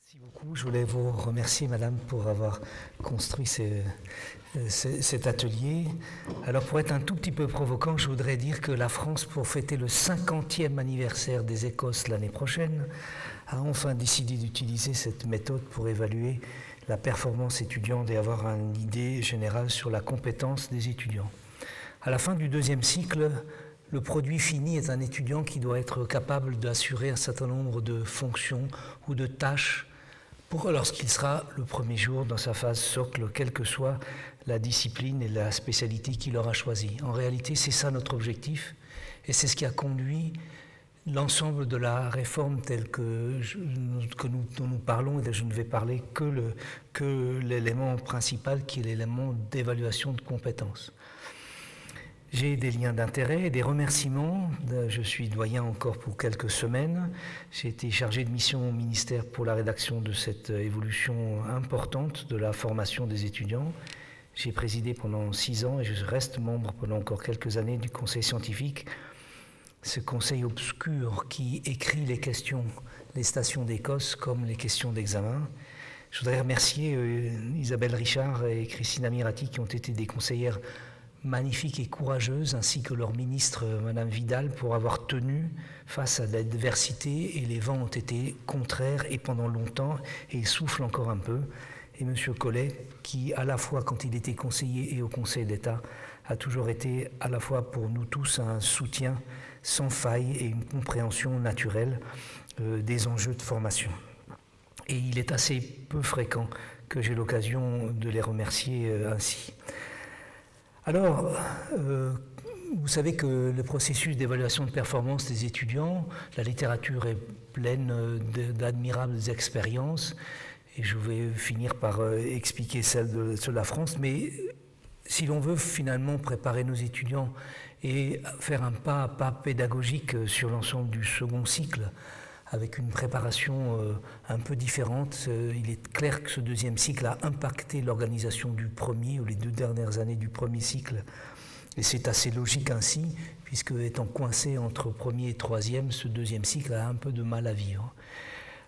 Merci beaucoup. Je voulais vous remercier, Madame, pour avoir construit cet atelier. Alors, pour être un tout petit peu provocant, je voudrais dire que la France, pour fêter le 50e anniversaire des Écosses l'année prochaine, a enfin décidé d'utiliser cette méthode pour évaluer la performance étudiante et avoir une idée générale sur la compétence des étudiants. À la fin du deuxième cycle, le produit fini est un étudiant qui doit être capable d'assurer un certain nombre de fonctions ou de tâches lorsqu'il sera le premier jour dans sa phase socle, quelle que soit la discipline et la spécialité qu'il aura choisie. En réalité, c'est ça notre objectif et c'est ce qui a conduit l'ensemble de la réforme telle dont nous parlons, et je ne vais parler que l'élément principal qui est l'élément d'évaluation de compétences. J'ai des liens d'intérêt et des remerciements. Je suis doyen encore pour quelques semaines. J'ai été chargé de mission au ministère pour la rédaction de cette évolution importante de la formation des étudiants. J'ai présidé pendant 6 ans et je reste membre pendant encore quelques années du conseil scientifique. Ce conseil obscur qui écrit les questions, les stations d'Écosse comme les questions d'examen. Je voudrais remercier Isabelle Richard et Christine Amirati qui ont été des conseillères magnifiques et courageuses, ainsi que leur ministre, Madame Vidal, pour avoir tenu face à l'adversité, et les vents ont été contraires et pendant longtemps, et ils soufflent encore un peu. Et Monsieur Collet, qui à la fois quand il était conseiller et au Conseil d'État, a toujours été à la fois pour nous tous un soutien sans faille et une compréhension naturelle des enjeux de formation. Et il est assez peu fréquent que j'ai l'occasion de les remercier ainsi. Alors, vous savez que le processus d'évaluation de performance des étudiants, la littérature est pleine d'admirables expériences, et je vais finir par expliquer celle de la France, mais si l'on veut finalement préparer nos étudiants et faire un pas à pas pédagogique sur l'ensemble du second cycle, avec une préparation un peu différente. Il est clair que ce deuxième cycle a impacté l'organisation du premier, ou les 2 dernières années du premier cycle. Et c'est assez logique ainsi, puisque étant coincé entre premier et troisième, ce deuxième cycle a un peu de mal à vivre.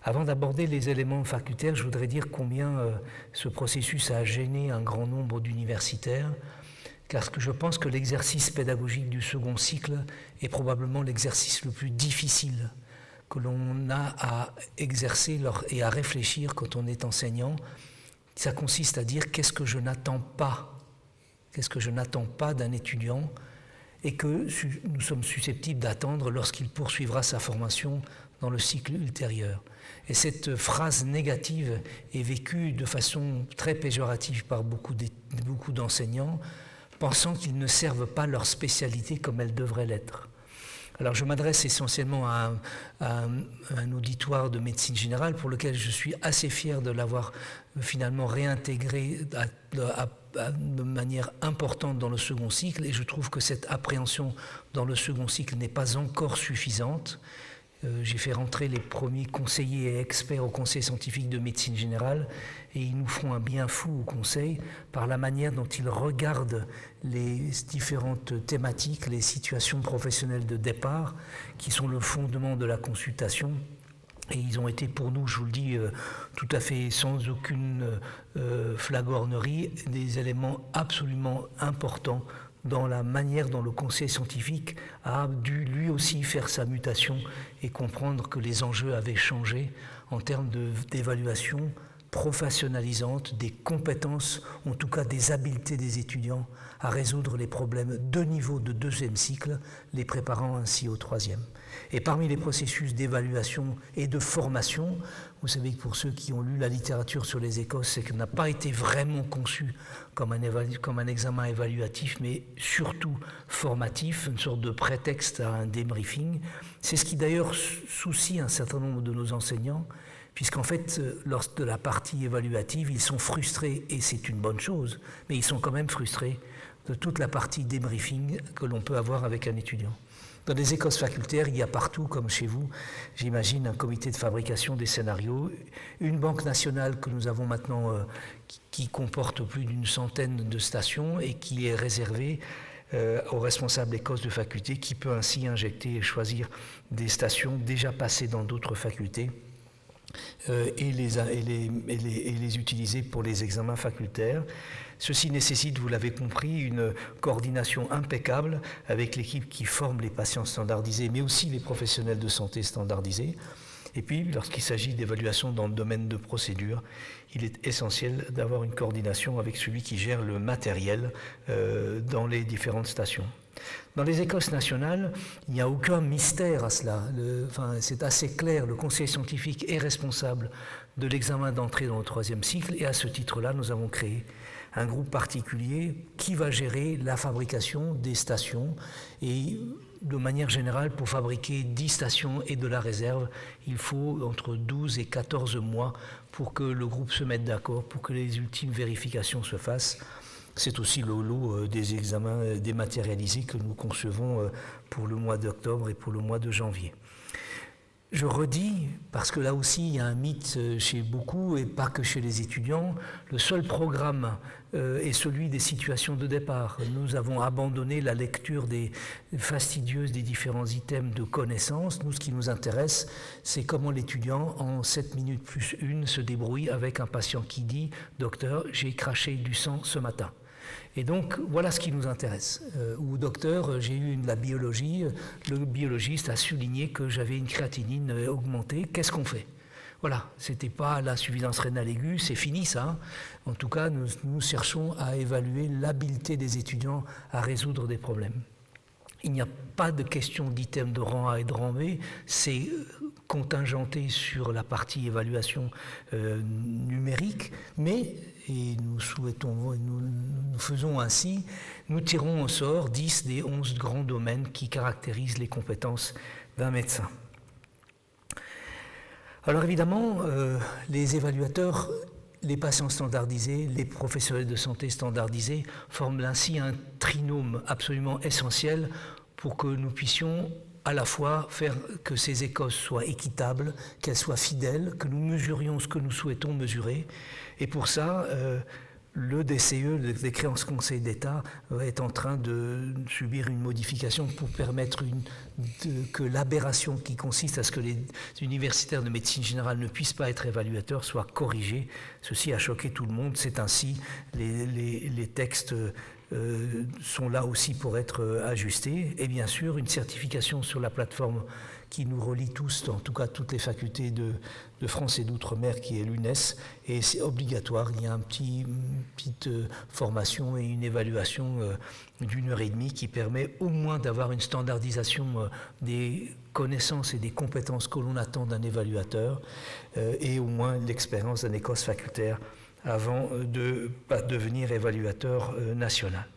Avant d'aborder les éléments facultaires, je voudrais dire combien ce processus a gêné un grand nombre d'universitaires, car je pense que l'exercice pédagogique du second cycle est probablement l'exercice le plus difficile que l'on a à exercer et à réfléchir quand on est enseignant. Ça consiste à dire qu'est-ce que je n'attends pas d'un étudiant et que nous sommes susceptibles d'attendre lorsqu'il poursuivra sa formation dans le cycle ultérieur. Et cette phrase négative est vécue de façon très péjorative par beaucoup d'enseignants, pensant qu'ils ne servent pas leur spécialité comme elle devrait l'être. Alors je m'adresse essentiellement à un auditoire de médecine générale pour lequel je suis assez fier de l'avoir finalement réintégré de manière importante dans le second cycle, et je trouve que cette appréhension dans le second cycle n'est pas encore suffisante. J'ai fait rentrer les premiers conseillers et experts au conseil scientifique de médecine générale, et ils nous font un bien fou au conseil par la manière dont ils regardent les différentes thématiques, les situations professionnelles de départ qui sont le fondement de la consultation. Et ils ont été pour nous, je vous le dis, tout à fait sans aucune flagornerie, des éléments absolument importants dans la manière dont le conseil scientifique a dû lui aussi faire sa mutation et comprendre que les enjeux avaient changé en termes d'évaluation professionnalisante, des compétences, en tout cas des habiletés des étudiants à résoudre les problèmes de niveau de deuxième cycle, les préparant ainsi au troisième. Et parmi les processus d'évaluation et de formation, vous savez que pour ceux qui ont lu la littérature sur les Écosses, c'est qu'elle n'a pas été vraiment conçue comme un examen évaluatif, mais surtout formatif, une sorte de prétexte à un débriefing. C'est ce qui d'ailleurs soucie un certain nombre de nos enseignants, puisqu'en fait, lors de la partie évaluative, ils sont frustrés, et c'est une bonne chose, mais ils sont quand même frustrés de toute la partie débriefing que l'on peut avoir avec un étudiant. Dans les Écosses facultaires, il y a partout, comme chez vous, j'imagine, un comité de fabrication des scénarios, une banque nationale que nous avons maintenant qui comporte plus d'une centaine de stations et qui est réservée aux responsables Écosses de faculté, qui peut ainsi injecter et choisir des stations déjà passées dans d'autres facultés et les utiliser pour les examens facultaires. Ceci nécessite, vous l'avez compris, une coordination impeccable avec l'équipe qui forme les patients standardisés, mais aussi les professionnels de santé standardisés. Et puis, lorsqu'il s'agit d'évaluation dans le domaine de procédure, il est essentiel d'avoir une coordination avec celui qui gère le matériel dans les différentes stations. Dans les écoles nationales, il n'y a aucun mystère à cela. C'est assez clair, le conseil scientifique est responsable de l'examen d'entrée dans le 3e cycle, et à ce titre-là, nous avons créé un groupe particulier qui va gérer la fabrication des stations. Et de manière générale, pour fabriquer 10 stations et de la réserve, il faut entre 12 et 14 mois pour que le groupe se mette d'accord, pour que les ultimes vérifications se fassent. C'est aussi le lot des examens dématérialisés que nous concevons pour le mois d'octobre et pour le mois de janvier. Je redis, parce que là aussi il y a un mythe chez beaucoup et pas que chez les étudiants, le seul programme est celui des situations de départ. Nous avons abandonné la lecture fastidieuse des différents items de connaissances. Nous, ce qui nous intéresse, c'est comment l'étudiant, en 7 minutes plus 1, se débrouille avec un patient qui dit « Docteur, j'ai craché du sang ce matin ». Et donc, voilà ce qui nous intéresse. Ou docteur, j'ai eu de la biologie, le biologiste a souligné que j'avais une créatinine augmentée, qu'est-ce qu'on fait? Voilà, c'était pas l'insuffisance rénale aiguë, c'est fini ça. En tout cas, nous cherchons à évaluer l'habileté des étudiants à résoudre des problèmes. Il n'y a pas de question d'item de rang A et de rang B, c'est contingenté sur la partie évaluation numérique, mais, et nous souhaitons, nous faisons ainsi, nous tirons au sort 10 des 11 grands domaines qui caractérisent les compétences d'un médecin. Alors évidemment, les évaluateurs, les patients standardisés, les professionnels de santé standardisés forment ainsi un trinôme absolument essentiel pour que nous puissions à la fois faire que ces écoles soient équitables, qu'elles soient fidèles, que nous mesurions ce que nous souhaitons mesurer. Et pour ça, le DCE, le décret en Conseil d'État, est en train de subir une modification pour permettre que l'aberration qui consiste à ce que les universitaires de médecine générale ne puissent pas être évaluateurs soit corrigée. Ceci a choqué tout le monde. C'est ainsi, les textes sont là aussi pour être ajustés. Et bien sûr, une certification sur la plateforme qui nous relie tous, en tout cas toutes les facultés de France et d'Outre-mer, qui est l'UNES, et c'est obligatoire. Il y a une petite formation et une évaluation d'1 heure et demie qui permet au moins d'avoir une standardisation des connaissances et des compétences que l'on attend d'un évaluateur, et au moins l'expérience d'un écosse facultaire avant de devenir évaluateur national.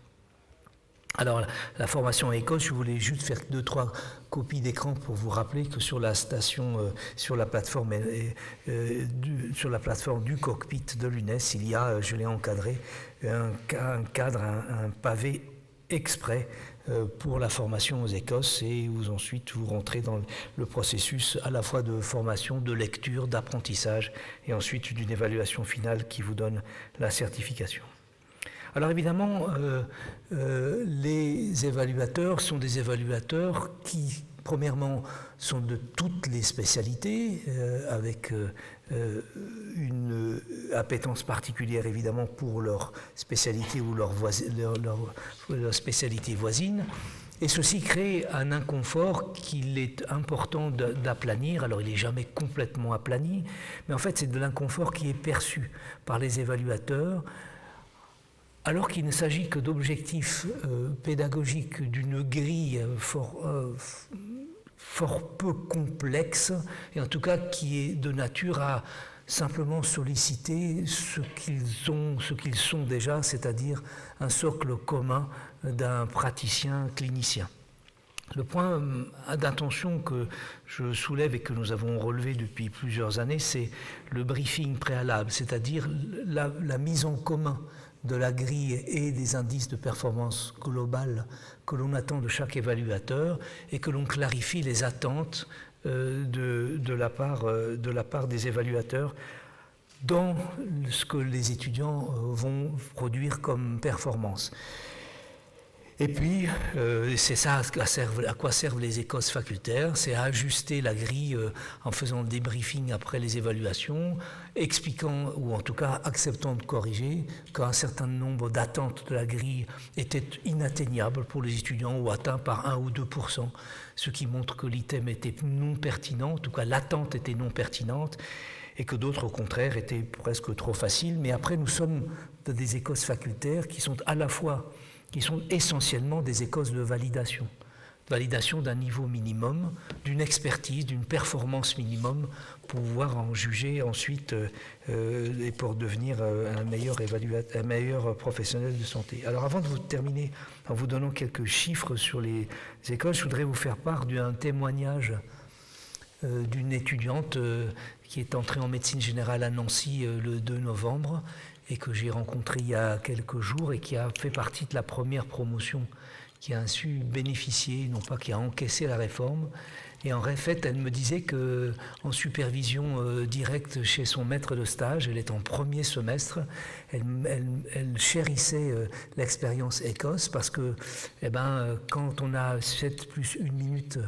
Alors, la formation à Écosse, je voulais juste faire 2-3 copies d'écran pour vous rappeler que sur la station, sur la plateforme du cockpit de l'UNES, il y a, je l'ai encadré, un cadre, un pavé exprès pour la formation aux Écosses, et ensuite vous rentrez dans le processus à la fois de formation, de lecture, d'apprentissage, et ensuite d'une évaluation finale qui vous donne la certification. Alors évidemment, les évaluateurs sont des évaluateurs qui, premièrement, sont de toutes les spécialités, avec une appétence particulière évidemment pour leur spécialité ou leur spécialité voisine. Et ceci crée un inconfort qu'il est important d'aplanir. Alors il n'est jamais complètement aplani, mais en fait c'est de l'inconfort qui est perçu par les évaluateurs, alors qu'il ne s'agit que d'objectifs pédagogiques d'une grille fort peu complexe, et en tout cas qui est de nature à simplement solliciter ce qu'ils sont déjà, c'est-à-dire un socle commun d'un praticien clinicien. Le point d'attention que je soulève et que nous avons relevé depuis plusieurs années, c'est le briefing préalable, c'est-à-dire la mise en commun de la grille et des indices de performance globale que l'on attend de chaque évaluateur, et que l'on clarifie les attentes de la part des évaluateurs dans ce que les étudiants vont produire comme performance. Et puis, c'est ça à quoi servent les écosses facultaires, c'est à ajuster la grille en faisant le débriefing après les évaluations, expliquant ou en tout cas acceptant de corriger qu'un certain nombre d'attentes de la grille étaient inatteignables pour les étudiants ou atteints par 1 ou 2%, ce qui montre que l'item était non pertinent, en tout cas l'attente était non pertinente, et que d'autres, au contraire, étaient presque trop faciles. Mais après, nous sommes des écosses facultaires qui sont essentiellement des écosses de validation d'un niveau minimum, d'une expertise, d'une performance minimum, pour pouvoir en juger ensuite et pour devenir un meilleur professionnel de santé. Alors avant de vous terminer, en vous donnant quelques chiffres sur les écoles, je voudrais vous faire part d'un témoignage d'une étudiante qui est entrée en médecine générale à Nancy le 2 novembre et que j'ai rencontrée il y a quelques jours et qui a fait partie de la première promotion, qui a su bénéficier, non pas qui a encaissé la réforme. Et en fait, elle me disait qu'en supervision directe chez son maître de stage, elle est en premier semestre, elle chérissait l'expérience Écosse parce que quand on a 7 plus 1 minute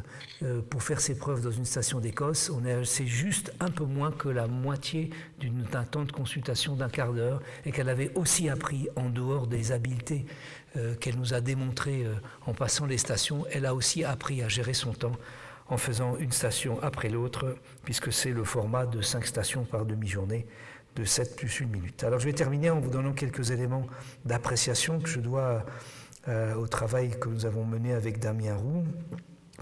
pour faire ses preuves dans une station d'Écosse, c'est juste un peu moins que la moitié d'un temps de consultation d'un quart d'heure, et qu'elle avait aussi appris, en dehors des habiletés qu'elle nous a démontrées en passant les stations, elle a aussi appris à gérer son temps en faisant une station après l'autre, puisque c'est le format de 5 stations par demi-journée, de 7 plus 1 minute. Alors je vais terminer en vous donnant quelques éléments d'appréciation que je dois au travail que nous avons mené avec Damien Roux,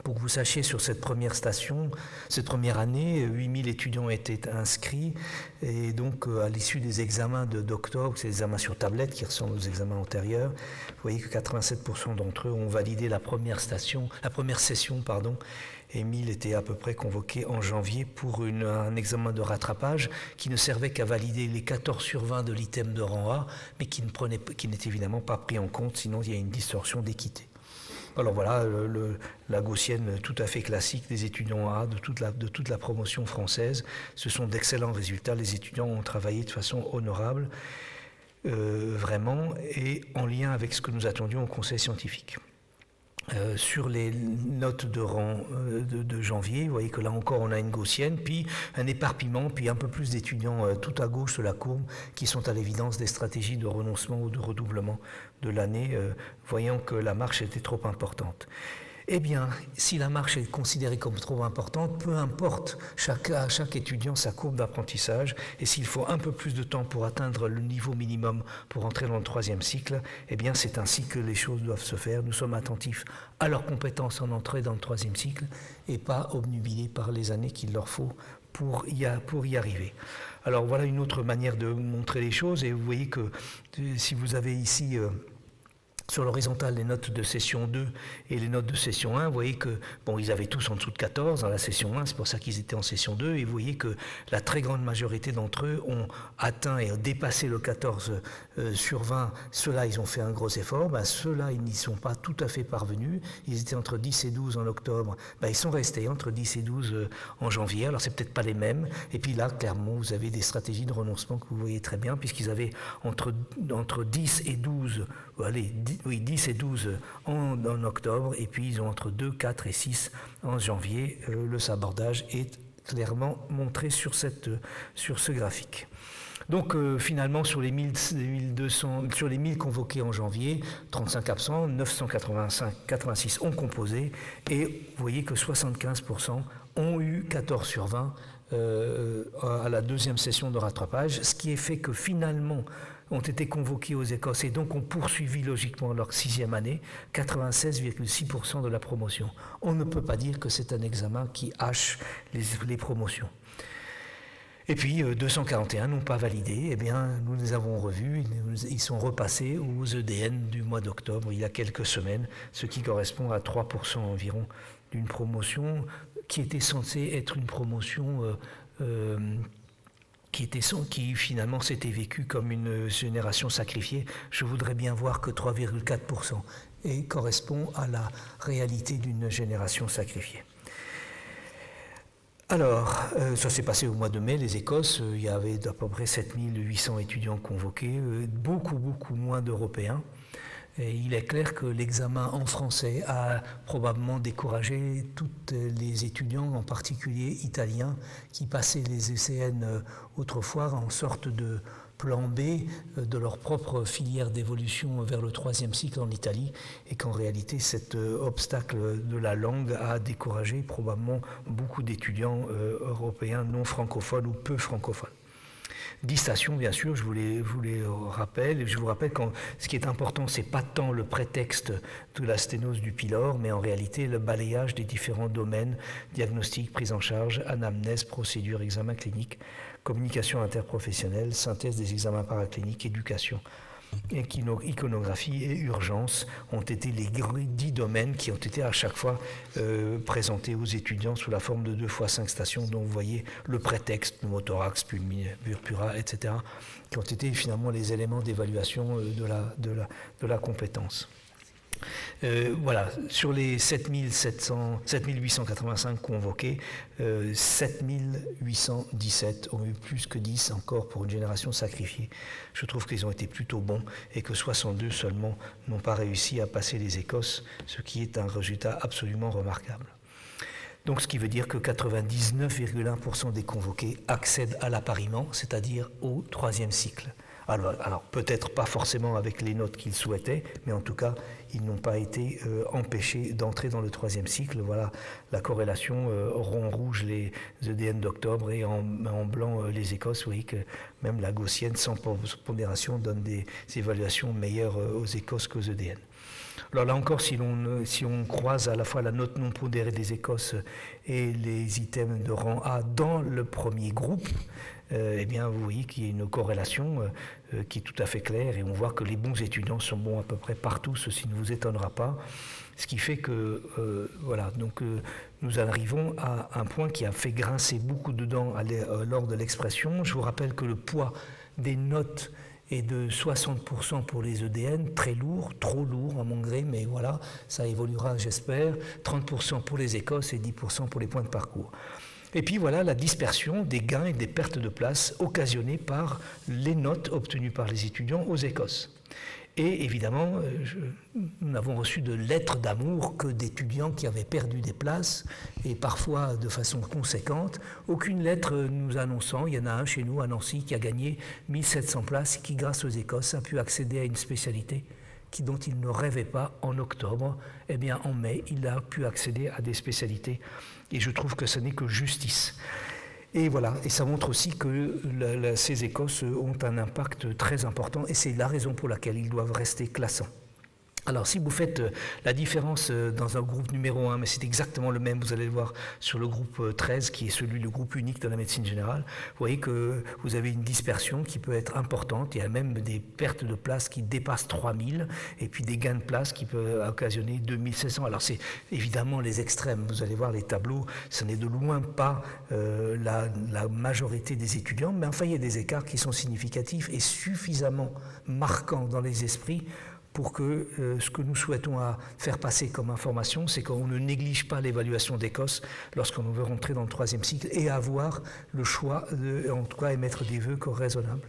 pour que vous sachiez sur cette première station, cette première année, 8000 étudiants étaient inscrits, et donc à l'issue des examens d'octobre, c'est des examens sur tablette qui ressemblent aux examens antérieurs, vous voyez que 87% d'entre eux ont validé la première session, et 1000 étaient à peu près convoqués en janvier pour un examen de rattrapage qui ne servait qu'à valider les 14 sur 20 de l'item de rang A, mais qui n'est évidemment pas pris en compte, sinon il y a une distorsion d'équité. Alors voilà, la gaussienne tout à fait classique des étudiants A de toute la promotion française. Ce sont d'excellents résultats. Les étudiants ont travaillé de façon honorable, vraiment, et en lien avec ce que nous attendions au conseil scientifique. Sur les notes de rang de janvier, vous voyez que là encore on a une gaussienne, puis un éparpillement, puis un peu plus d'étudiants tout à gauche de la courbe qui sont à l'évidence des stratégies de renoncement ou de redoublement de l'année, voyant que la marche était trop importante. Eh bien, si la marche est considérée comme trop importante, peu importe à chaque étudiant sa courbe d'apprentissage, et s'il faut un peu plus de temps pour atteindre le niveau minimum pour entrer dans le 3e cycle, eh bien c'est ainsi que les choses doivent se faire. Nous sommes attentifs à leurs compétences en entrée dans le 3e cycle et pas obnubilés par les années qu'il leur faut pour y arriver. Alors voilà une autre manière de montrer les choses, et vous voyez que si vous avez ici sur l'horizontale les notes de session 2 et les notes de session 1, vous voyez que, ils avaient tous en dessous de 14 dans la session 1, c'est pour ça qu'ils étaient en session 2, et vous voyez que la très grande majorité d'entre eux ont atteint et ont dépassé le 14 sur 20, ceux-là ils ont fait un gros effort, ceux-là ils n'y sont pas tout à fait parvenus, ils étaient entre 10 et 12 en octobre, ils sont restés entre 10 et 12 en janvier, alors c'est peut-être pas les mêmes, et puis là clairement vous avez des stratégies de renoncement que vous voyez très bien, puisqu'ils avaient entre 10 et 12, 10 et 12 en octobre, et puis ils ont entre 2, 4 et 6 en janvier. Le sabordage est clairement montré sur ce graphique. Donc finalement, sur les 1000 convoqués en janvier, 35 absents, 986 ont composé, et vous voyez que 75% ont eu 14 sur 20 à la 2e session de rattrapage, ce qui est fait que finalement ont été convoqués aux Écosses et donc ont poursuivi logiquement leur 6e année, 96,6% de la promotion. On ne peut pas dire que c'est un examen qui hache les promotions. Et puis 241 n'ont pas validé, eh bien nous les avons revus, ils sont repassés aux EDN du mois d'octobre, il y a quelques semaines, ce qui correspond à 3% environ d'une promotion qui était censée être une promotion qui finalement s'était vécue comme une génération sacrifiée. Je voudrais bien voir que 3,4% et correspond à la réalité d'une génération sacrifiée. Alors, ça s'est passé au mois de mai, les Écosses, il y avait à peu près 7800 étudiants convoqués, beaucoup moins d'Européens. Et il est clair que l'examen en français a probablement découragé tous les étudiants, en particulier italiens, qui passaient les ECN autrefois en sorte de plan B de leur propre filière d'évolution vers le troisième cycle en Italie, et qu'en réalité cet obstacle de la langue a découragé probablement beaucoup d'étudiants européens non francophones ou peu francophones. 10 stations, bien sûr, je vous les rappelle. Je vous rappelle que ce qui est important, ce n'est pas tant le prétexte de la sténose du pylore, mais en réalité le balayage des différents domaines, diagnostic, prise en charge, anamnèse, procédure, examen clinique, communication interprofessionnelle, synthèse des examens paracliniques, éducation, iconographie et urgence ont été les 10 domaines qui ont été à chaque fois présentés aux étudiants sous la forme de 2 fois 5 stations, dont vous voyez le prétexte, pneumothorax, purpura, etc., qui ont été finalement les éléments d'évaluation de la compétence. Voilà, sur les 7885 convoqués, 7817 ont eu plus que 10 encore pour une génération sacrifiée. Je trouve qu'ils ont été plutôt bons et que 62 seulement n'ont pas réussi à passer les Écosses, ce qui est un résultat absolument remarquable. Donc ce qui veut dire que 99,1% des convoqués accèdent à l'appariement, c'est-à-dire au troisième cycle. Alors peut-être pas forcément avec les notes qu'ils souhaitaient, mais en tout cas, ils n'ont pas été empêchés d'entrer dans le troisième cycle. Voilà la corrélation rond rouge les EDN d'octobre et en blanc les Écosses. Vous voyez que même la gaussienne sans pondération donne des évaluations meilleures aux Écosses qu'aux EDN. Alors là encore, si on croise à la fois la note non pondérée des Écosses et les items de rang A dans le premier groupe, eh bien, vous voyez qu'il y a une corrélation qui est tout à fait claire, et on voit que les bons étudiants sont bons à peu près partout, ceci ne vous étonnera pas. Ce qui fait que, nous arrivons à un point qui a fait grincer beaucoup de dents lors de l'expression. Je vous rappelle que le poids des notes est de 60% pour les EDN, très lourd, trop lourd à mon gré, mais voilà, ça évoluera, j'espère. 30% pour les Écosses et 10% pour les points de parcours. Et puis voilà la dispersion des gains et des pertes de place occasionnées par les notes obtenues par les étudiants aux Écosses. Et évidemment, nous n'avons reçu de lettres d'amour que d'étudiants qui avaient perdu des places, et parfois de façon conséquente. Aucune lettre nous annonçant, il y en a un chez nous à Nancy qui a gagné 1700 places, qui grâce aux Écosses a pu accéder à une spécialité dont il ne rêvait pas en octobre. Eh bien en mai, il a pu accéder à des spécialités, et je trouve que ce n'est que justice. Et voilà, et ça montre aussi que ces Écosses ont un impact très important, et c'est la raison pour laquelle ils doivent rester classants. Alors si vous faites la différence dans un groupe numéro 1, mais c'est exactement le même, vous allez le voir sur le groupe 13, qui est le groupe unique de la médecine générale, vous voyez que vous avez une dispersion qui peut être importante. Il y a même des pertes de place qui dépassent 3000, et puis des gains de place qui peuvent occasionner 2700. Alors c'est évidemment les extrêmes, vous allez voir les tableaux, ce n'est de loin pas la majorité des étudiants, mais enfin il y a des écarts qui sont significatifs et suffisamment marquants dans les esprits pour que ce que nous souhaitons faire passer comme information, c'est qu'on ne néglige pas l'évaluation d'Écosse lorsqu'on veut rentrer dans le troisième cycle et avoir le choix, en tout cas émettre des vœux raisonnables.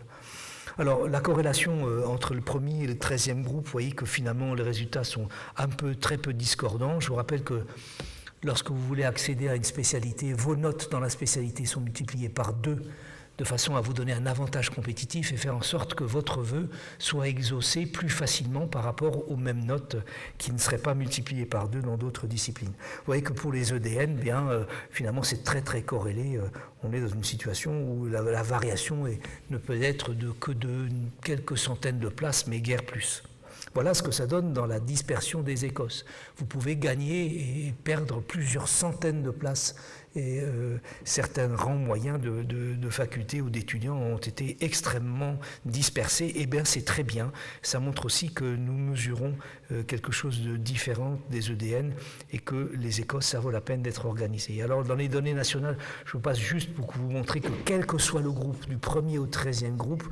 Alors la corrélation entre le premier et le 13e groupe, vous voyez que finalement les résultats sont très peu discordants. Je vous rappelle que lorsque vous voulez accéder à une spécialité, vos notes dans la spécialité sont multipliées par 2, de façon à vous donner un avantage compétitif et faire en sorte que votre vœu soit exaucé plus facilement par rapport aux mêmes notes qui ne seraient pas multipliées par 2 dans d'autres disciplines. Vous voyez que pour les EDN, finalement c'est très très corrélé. On est dans une situation où la variation ne peut être que de quelques centaines de places, mais guère plus. Voilà ce que ça donne dans la dispersion des Écosses. Vous pouvez gagner et perdre plusieurs centaines de places, et certains rangs moyens de facultés ou d'étudiants ont été extrêmement dispersés. Eh bien c'est très bien, ça montre aussi que nous mesurons quelque chose de différent des EDN et que les Écosses, ça vaut la peine d'être organisées. Alors dans les données nationales, je vous passe juste pour vous montrer que quel que soit le groupe, du 1er au 13e groupe,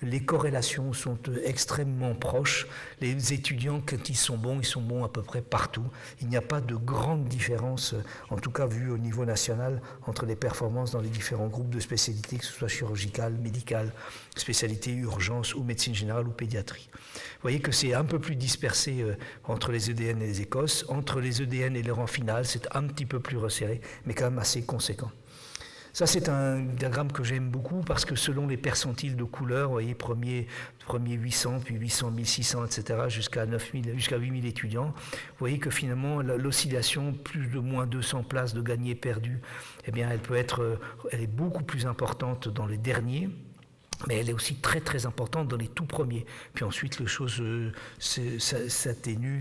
les corrélations sont extrêmement proches. Les étudiants, quand ils sont bons à peu près partout. Il n'y a pas de grande différence, en tout cas vu au niveau national, international entre les performances dans les différents groupes de spécialités, que ce soit chirurgical, médical, spécialité urgence ou médecine générale ou pédiatrie. Vous voyez que c'est un peu plus dispersé entre les EDN et les ECOS. Entre les EDN et les rangs finales, c'est un petit peu plus resserré, mais quand même assez conséquent. Ça, c'est un diagramme que j'aime beaucoup parce que selon les percentiles de couleur, vous voyez, premier 800, puis 800, 1600, etc., jusqu'à 9000, jusqu'à 8000 étudiants, vous voyez que finalement, l'oscillation, plus de moins 200 places de gagnés perdus, eh bien, elle est beaucoup plus importante dans les derniers. Mais elle est aussi très très importante dans les tout premiers. Puis ensuite, les choses s'atténuent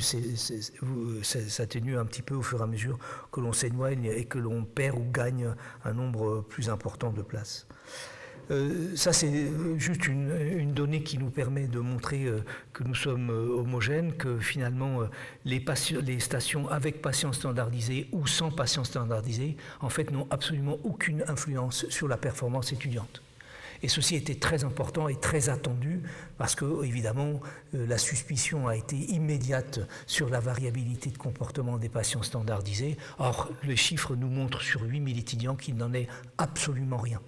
un petit peu au fur et à mesure que l'on s'éloigne et que l'on perd ou gagne un nombre plus important de places. Ça, c'est juste une donnée qui nous permet de montrer que nous sommes homogènes, que finalement, les stations avec patients standardisés ou sans patients standardisés, en fait, n'ont absolument aucune influence sur la performance étudiante. Et ceci était très important et très attendu parce que, évidemment, la suspicion a été immédiate sur la variabilité de comportement des patients standardisés. Or, les chiffres nous montrent sur 8000 étudiants qu'il n'en est absolument rien.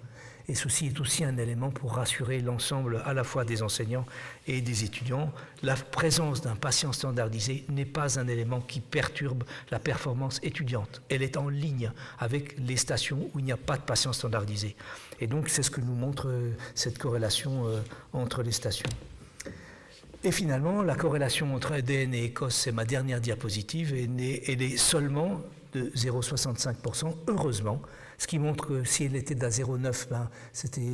Et ceci est aussi un élément pour rassurer l'ensemble à la fois des enseignants et des étudiants. La présence d'un patient standardisé n'est pas un élément qui perturbe la performance étudiante. Elle est en ligne avec les stations où il n'y a pas de patient standardisé. Et donc c'est ce que nous montre cette corrélation entre les stations. Et finalement, la corrélation entre ADN et ECOS, c'est ma dernière diapositive, elle est seulement de 0,65%, heureusement, ce qui montre que si elle était à 0,9,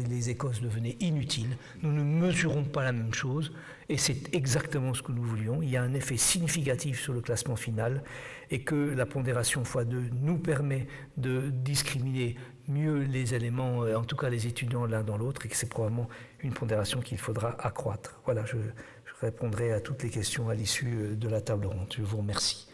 les ECOS devenaient inutiles. Nous ne mesurons pas la même chose, et c'est exactement ce que nous voulions. Il y a un effet significatif sur le classement final, et que la pondération x2 nous permet de discriminer mieux les éléments, en tout cas les étudiants l'un dans l'autre, et que c'est probablement une pondération qu'il faudra accroître. Voilà, je répondrai à toutes les questions à l'issue de la table ronde. Je vous remercie.